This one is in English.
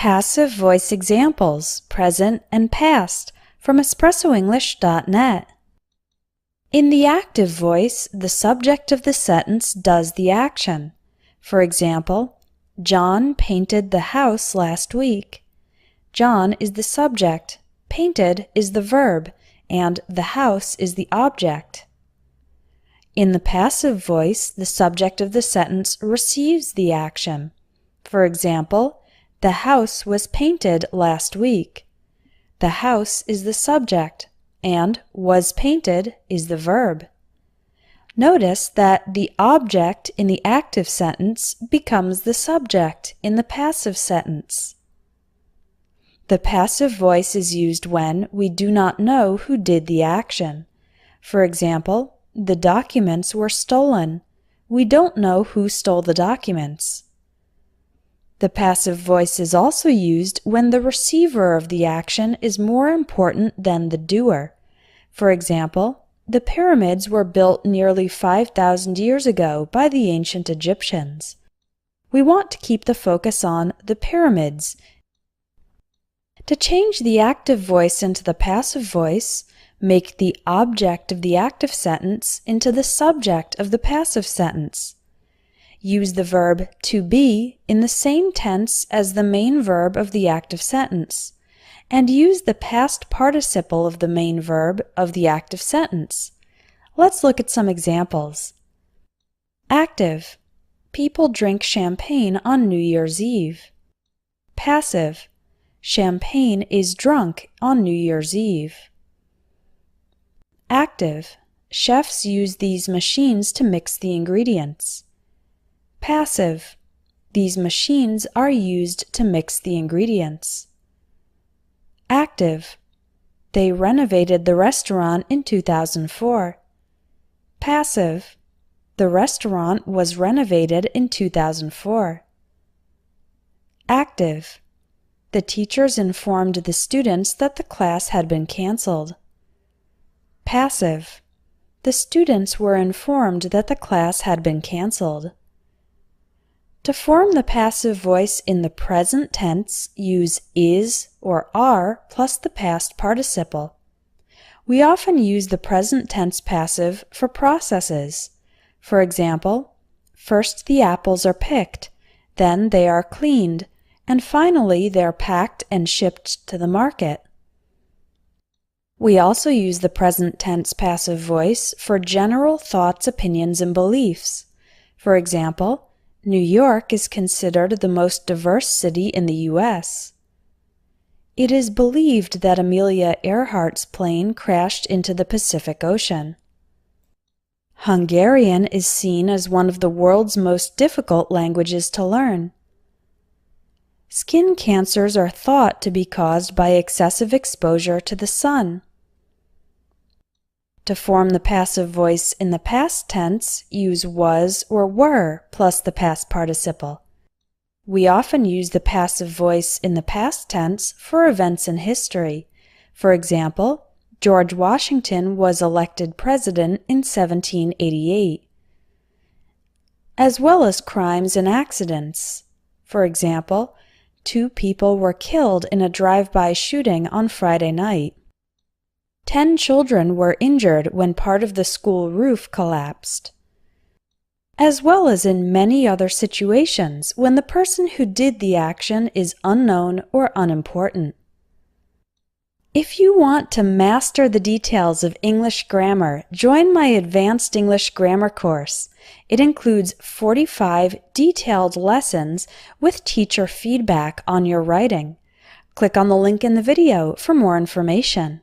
Passive voice examples, present and past, from EspressoEnglish.net. In the active voice, the subject of the sentence does the action. For example, John painted the house last week. John is the subject, painted is the verb, and the house is the object. In the passive voice, the subject of the sentence receives the action. For example, the house was painted last week. The house is the subject, and was painted is the verb. Notice that the object in the active sentence becomes the subject in the passive sentence. The passive voice is used when we do not know who did the action. For example, the documents were stolen. We don't know who stole the documents. The passive voice is also used when the receiver of the action is more important than the doer. For example, the pyramids were built nearly 5,000 years ago by the ancient Egyptians. We want to keep the focus on the pyramids. To change the active voice into the passive voice, make the object of the active sentence into the subject of the passive sentence. Use the verb to be in the same tense as the main verb of the active sentence, and use the past participle of the main verb of the active sentence. Let's look at some examples. Active: people drink champagne on New Year's Eve. Passive: champagne is drunk on New Year's Eve. Active: chefs use these machines to mix the ingredients. Passive: these machines are used to mix the ingredients. Active: they renovated the restaurant in 2004. Passive: the restaurant was renovated in 2004. Active: the teachers informed the students that the class had been canceled. Passive: the students were informed that the class had been canceled. To form the passive voice in the present tense, use is or are plus the past participle. We often use the present tense passive for processes. For example, first the apples are picked, then they are cleaned, and finally they are packed and shipped to the market. We also use the present tense passive voice for general thoughts, opinions, and beliefs. For example, New York is considered the most diverse city in the U.S. It is believed that Amelia Earhart's plane crashed into the Pacific Ocean. Hungarian is seen as one of the world's most difficult languages to learn. Skin cancers are thought to be caused by excessive exposure to the sun. To form the passive voice in the past tense, use was or were plus the past participle. We often use the passive voice in the past tense for events in history. For example, George Washington was elected president in 1788. As well as crimes and accidents. For example, 2 people were killed in a drive-by shooting on Friday night. 10 children were injured when part of the school roof collapsed. As well as in many other situations when the person who did the action is unknown or unimportant. If you want to master the details of English grammar, join my Advanced English Grammar course. It includes 45 detailed lessons with teacher feedback on your writing. Click on the link in the video for more information.